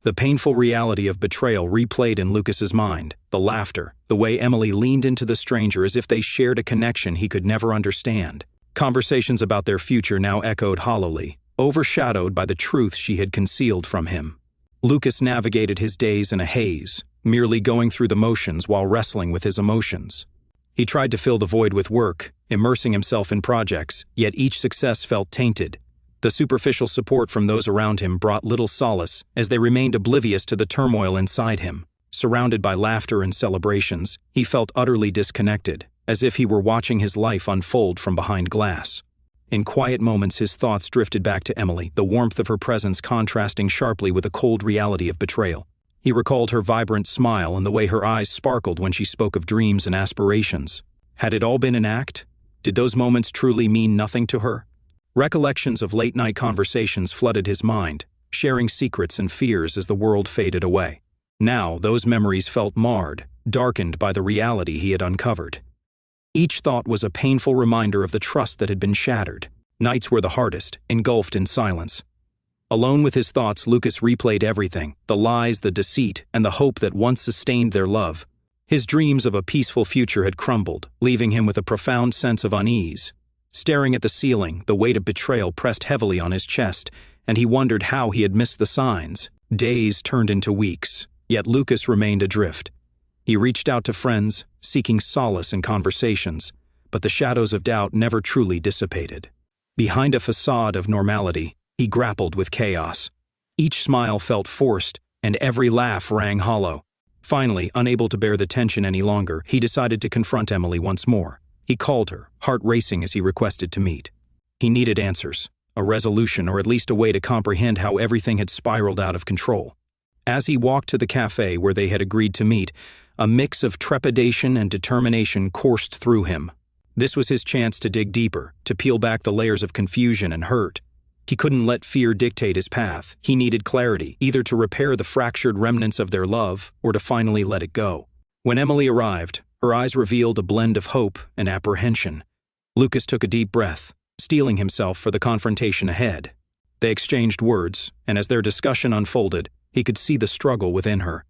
The painful reality of betrayal replayed in Lucas's mind, the laughter, the way Emily leaned into the stranger as if they shared a connection he could never understand. Conversations about their future now echoed hollowly, overshadowed by the truth she had concealed from him. Lucas navigated his days in a haze, merely going through the motions while wrestling with his emotions. He tried to fill the void with work, immersing himself in projects, yet each success felt tainted. The superficial support from those around him brought little solace as they remained oblivious to the turmoil inside him. Surrounded by laughter and celebrations, he felt utterly disconnected, as if he were watching his life unfold from behind glass. In quiet moments, his thoughts drifted back to Emily, the warmth of her presence contrasting sharply with the cold reality of betrayal. He recalled her vibrant smile and the way her eyes sparkled when she spoke of dreams and aspirations. Had it all been an act? Did those moments truly mean nothing to her? Recollections of late-night conversations flooded his mind, sharing secrets and fears as the world faded away. Now, those memories felt marred, darkened by the reality he had uncovered. Each thought was a painful reminder of the trust that had been shattered. Nights were the hardest, engulfed in silence. Alone with his thoughts, Lucas replayed everything, the lies, the deceit, and the hope that once sustained their love. His dreams of a peaceful future had crumbled, leaving him with a profound sense of unease. Staring at the ceiling, the weight of betrayal pressed heavily on his chest, and he wondered how he had missed the signs. Days turned into weeks, yet Lucas remained adrift. He reached out to friends, seeking solace in conversations, but the shadows of doubt never truly dissipated. Behind a facade of normality, he grappled with chaos. Each smile felt forced, and every laugh rang hollow. Finally, unable to bear the tension any longer, he decided to confront Emily once more. He called her, heart racing as he requested to meet. He needed answers, a resolution, or at least a way to comprehend how everything had spiraled out of control. As he walked to the cafe where they had agreed to meet, a mix of trepidation and determination coursed through him. This was his chance to dig deeper, to peel back the layers of confusion and hurt. He couldn't let fear dictate his path. He needed clarity, either to repair the fractured remnants of their love or to finally let it go. When Emily arrived, her eyes revealed a blend of hope and apprehension. Lucas took a deep breath, steeling himself for the confrontation ahead. They exchanged words, and as their discussion unfolded, he could see the struggle within her.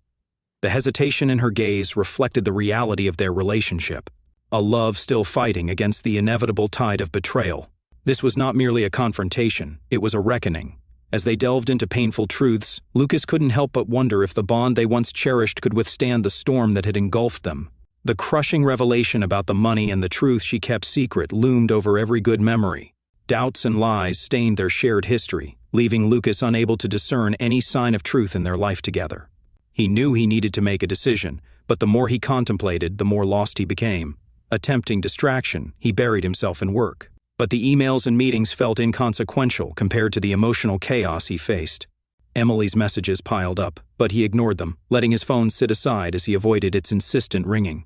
The hesitation in her gaze reflected the reality of their relationship, a love still fighting against the inevitable tide of betrayal. This was not merely a confrontation, it was a reckoning. As they delved into painful truths, Lucas couldn't help but wonder if the bond they once cherished could withstand the storm that had engulfed them. The crushing revelation about the money and the truth she kept secret loomed over every good memory. Doubts and lies stained their shared history, leaving Lucas unable to discern any sign of truth in their life together. He knew he needed to make a decision, but the more he contemplated, the more lost he became. Attempting distraction, he buried himself in work. But the emails and meetings felt inconsequential compared to the emotional chaos he faced. Emily's messages piled up, but he ignored them, letting his phone sit aside as he avoided its insistent ringing.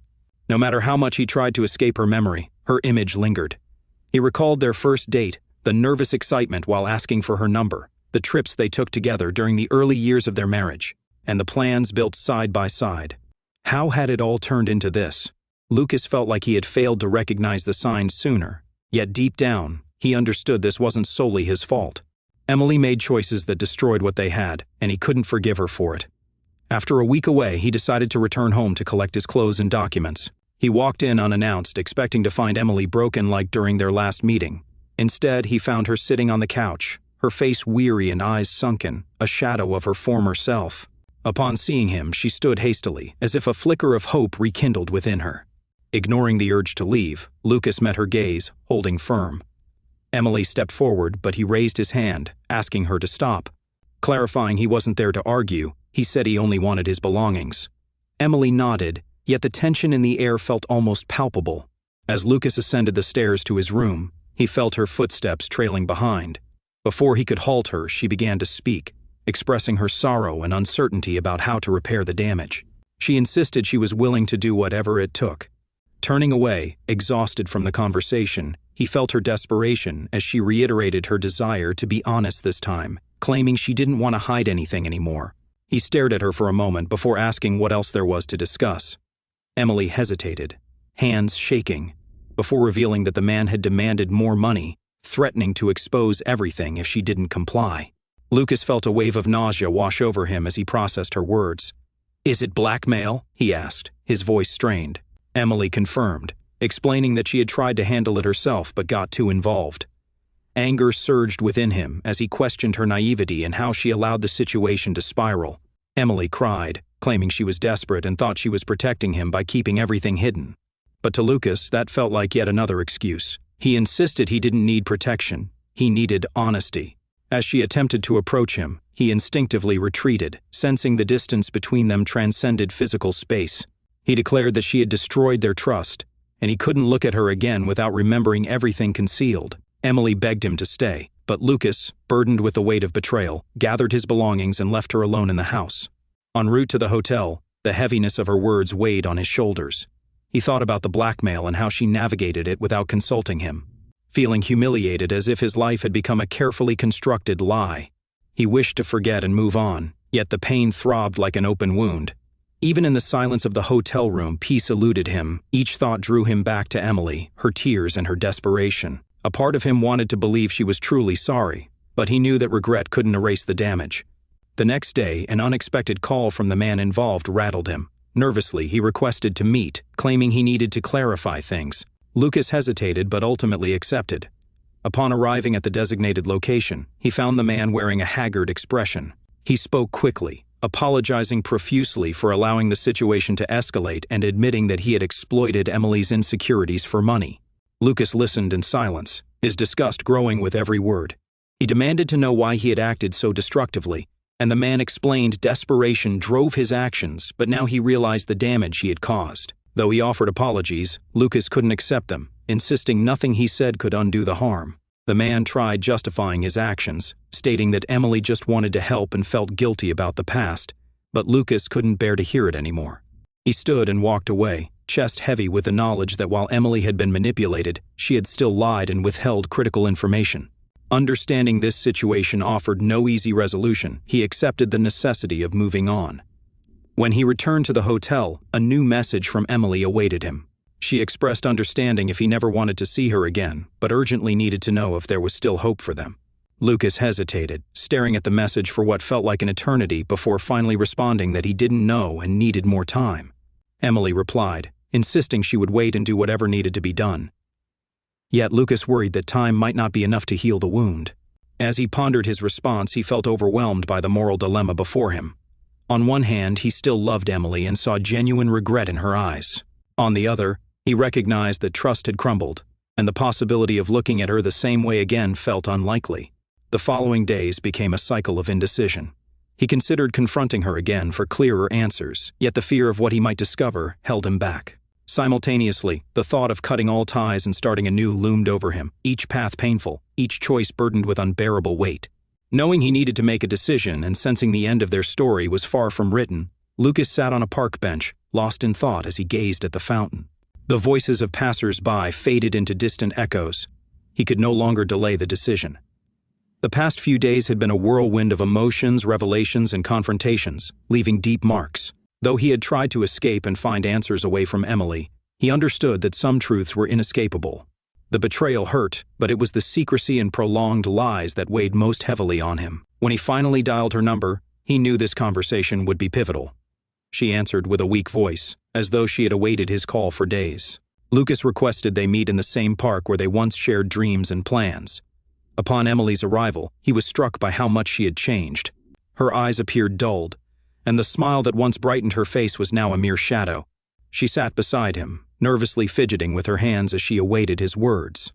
No matter how much he tried to escape her memory, her image lingered. He recalled their first date, the nervous excitement while asking for her number, the trips they took together during the early years of their marriage, and the plans built side by side. How had it all turned into this? Lucas felt like he had failed to recognize the signs sooner, yet deep down, he understood this wasn't solely his fault. Emily made choices that destroyed what they had, and he couldn't forgive her for it. After a week away, he decided to return home to collect his clothes and documents. He walked in unannounced, expecting to find Emily broken like during their last meeting. Instead, he found her sitting on the couch, her face weary and eyes sunken, a shadow of her former self. Upon seeing him, she stood hastily, as if a flicker of hope rekindled within her. Ignoring the urge to leave, Lucas met her gaze, holding firm. Emily stepped forward, but he raised his hand, asking her to stop. Clarifying he wasn't there to argue, he said he only wanted his belongings. Emily nodded, yet the tension in the air felt almost palpable. As Lucas ascended the stairs to his room, he felt her footsteps trailing behind. Before he could halt her, she began to speak, expressing her sorrow and uncertainty about how to repair the damage. She insisted she was willing to do whatever it took. Turning away, exhausted from the conversation, he felt her desperation as she reiterated her desire to be honest this time, claiming she didn't want to hide anything anymore. He stared at her for a moment before asking what else there was to discuss. Emily hesitated, hands shaking, before revealing that the man had demanded more money, threatening to expose everything if she didn't comply. Lucas felt a wave of nausea wash over him as he processed her words. "Is it blackmail?" he asked, his voice strained. Emily confirmed, explaining that she had tried to handle it herself but got too involved. Anger surged within him as he questioned her naivety and how she allowed the situation to spiral. Emily cried, claiming she was desperate and thought she was protecting him by keeping everything hidden. But to Lucas, that felt like yet another excuse. He insisted he didn't need protection. He needed honesty. As she attempted to approach him, he instinctively retreated, sensing the distance between them transcended physical space. He declared that she had destroyed their trust, and he couldn't look at her again without remembering everything concealed. Emily begged him to stay, but Lucas, burdened with the weight of betrayal, gathered his belongings and left her alone in the house. En route to the hotel, the heaviness of her words weighed on his shoulders. He thought about the blackmail and how she navigated it without consulting him, feeling humiliated as if his life had become a carefully constructed lie. He wished to forget and move on, yet the pain throbbed like an open wound. Even in the silence of the hotel room, peace eluded him. Each thought drew him back to Emily, her tears and her desperation. A part of him wanted to believe she was truly sorry, but he knew that regret couldn't erase the damage. The next day, an unexpected call from the man involved rattled him. Nervously, he requested to meet, claiming he needed to clarify things. Lucas hesitated but ultimately accepted. Upon arriving at the designated location, he found the man wearing a haggard expression. He spoke quickly, apologizing profusely for allowing the situation to escalate and admitting that he had exploited Emily's insecurities for money. Lucas listened in silence, his disgust growing with every word. He demanded to know why he had acted so destructively, and the man explained desperation drove his actions, but now he realized the damage he had caused. Though he offered apologies, Lucas couldn't accept them, insisting nothing he said could undo the harm. The man tried justifying his actions, stating that Emily just wanted to help and felt guilty about the past, but Lucas couldn't bear to hear it anymore. He stood and walked away, chest heavy with the knowledge that while Emily had been manipulated, she had still lied and withheld critical information. Understanding this situation offered no easy resolution, he accepted the necessity of moving on. When he returned to the hotel, a new message from Emily awaited him. She expressed understanding if he never wanted to see her again, but urgently needed to know if there was still hope for them. Lucas hesitated, staring at the message for what felt like an eternity before finally responding that he didn't know and needed more time. Emily replied, insisting she would wait and do whatever needed to be done. Yet Lucas worried that time might not be enough to heal the wound. As he pondered his response, he felt overwhelmed by the moral dilemma before him. On one hand, he still loved Emily and saw genuine regret in her eyes. On the other, he recognized that trust had crumbled, and the possibility of looking at her the same way again felt unlikely. The following days became a cycle of indecision. He considered confronting her again for clearer answers, yet the fear of what he might discover held him back. Simultaneously, the thought of cutting all ties and starting anew loomed over him, each path painful, each choice burdened with unbearable weight. Knowing he needed to make a decision and sensing the end of their story was far from written, Lucas sat on a park bench, lost in thought as he gazed at the fountain. The voices of passers-by faded into distant echoes. He could no longer delay the decision. The past few days had been a whirlwind of emotions, revelations, and confrontations, leaving deep marks. Though he had tried to escape and find answers away from Emily, he understood that some truths were inescapable. The betrayal hurt, but it was the secrecy and prolonged lies that weighed most heavily on him. When he finally dialed her number, he knew this conversation would be pivotal. She answered with a weak voice, as though she had awaited his call for days. Lucas requested they meet in the same park where they once shared dreams and plans. Upon Emily's arrival, he was struck by how much she had changed. Her eyes appeared dulled, and the smile that once brightened her face was now a mere shadow. She sat beside him, nervously fidgeting with her hands as she awaited his words.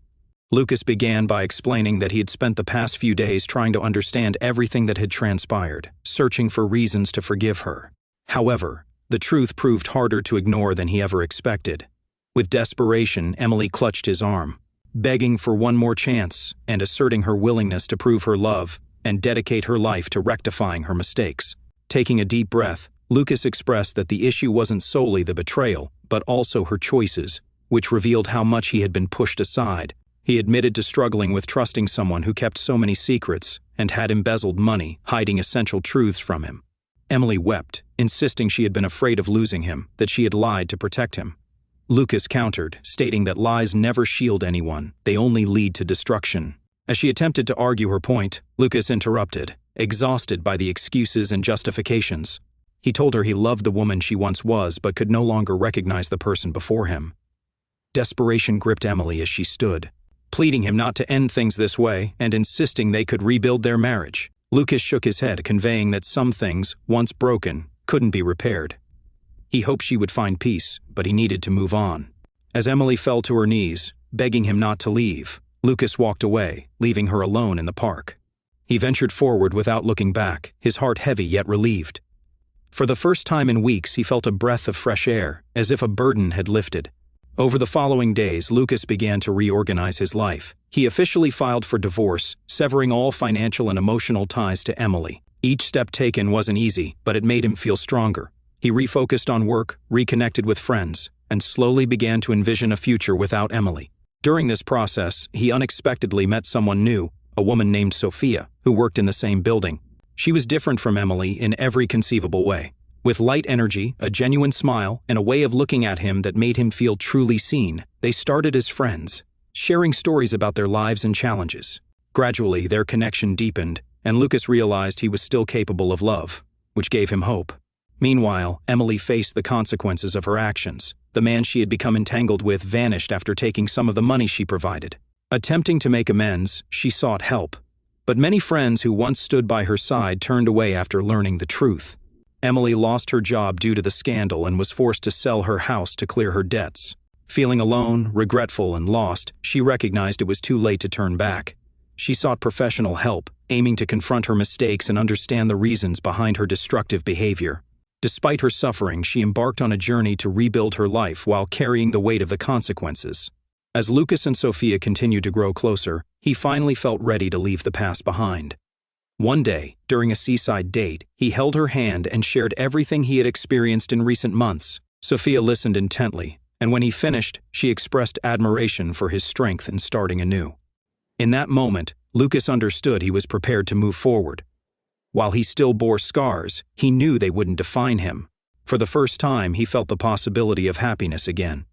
Lucas began by explaining that he had spent the past few days trying to understand everything that had transpired, searching for reasons to forgive her. However, the truth proved harder to ignore than he ever expected. With desperation, Emily clutched his arm, begging for one more chance and asserting her willingness to prove her love and dedicate her life to rectifying her mistakes. Taking a deep breath, Lucas expressed that the issue wasn't solely the betrayal, but also her choices, which revealed how much he had been pushed aside. He admitted to struggling with trusting someone who kept so many secrets and had embezzled money, hiding essential truths from him. Emily wept, insisting she had been afraid of losing him, that she had lied to protect him. Lucas countered, stating that lies never shield anyone, they only lead to destruction. As she attempted to argue her point, Lucas interrupted, exhausted by the excuses and justifications. He told her he loved the woman she once was but could no longer recognize the person before him. Desperation gripped Emily as she stood, pleading him not to end things this way and insisting they could rebuild their marriage. Lucas shook his head, conveying that some things, once broken, couldn't be repaired. He hoped she would find peace, but he needed to move on. As Emily fell to her knees, begging him not to leave, Lucas walked away, leaving her alone in the park. He ventured forward without looking back, his heart heavy yet relieved. For the first time in weeks, he felt a breath of fresh air, as if a burden had lifted. Over the following days, Lucas began to reorganize his life. He officially filed for divorce, severing all financial and emotional ties to Emily. Each step taken wasn't easy, but it made him feel stronger. He refocused on work, reconnected with friends, and slowly began to envision a future without Emily. During this process, he unexpectedly met someone new, a woman named Sophia, who worked in the same building. She was different from Emily in every conceivable way. With light energy, a genuine smile, and a way of looking at him that made him feel truly seen, they started as friends, sharing stories about their lives and challenges. Gradually, their connection deepened, and Lucas realized he was still capable of love, which gave him hope. Meanwhile, Emily faced the consequences of her actions. The man she had become entangled with vanished after taking some of the money she provided. Attempting to make amends, she sought help. But many friends who once stood by her side turned away after learning the truth. Emily lost her job due to the scandal and was forced to sell her house to clear her debts. Feeling alone, regretful, and lost, she recognized it was too late to turn back. She sought professional help, aiming to confront her mistakes and understand the reasons behind her destructive behavior. Despite her suffering, she embarked on a journey to rebuild her life while carrying the weight of the consequences. As Lucas and Sophia continued to grow closer, he finally felt ready to leave the past behind. One day, during a seaside date, he held her hand and shared everything he had experienced in recent months. Sophia listened intently, and when he finished, she expressed admiration for his strength in starting anew. In that moment, Lucas understood he was prepared to move forward. While he still bore scars, he knew they wouldn't define him. For the first time, he felt the possibility of happiness again.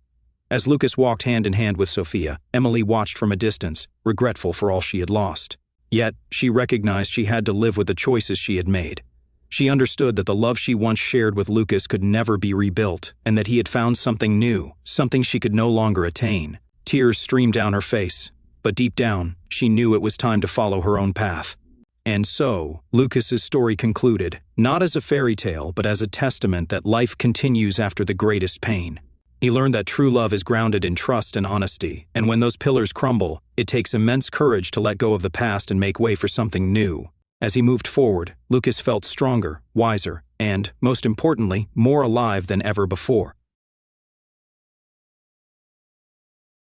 As Lucas walked hand in hand with Sophia, Emily watched from a distance, regretful for all she had lost. Yet, she recognized she had to live with the choices she had made. She understood that the love she once shared with Lucas could never be rebuilt, and that he had found something new, something she could no longer attain. Tears streamed down her face, but deep down, she knew it was time to follow her own path. And so, Lucas's story concluded, not as a fairy tale, but as a testament that life continues after the greatest pain. He learned that true love is grounded in trust and honesty, and when those pillars crumble, it takes immense courage to let go of the past and make way for something new. As he moved forward, Lucas felt stronger, wiser, and, most importantly, more alive than ever before.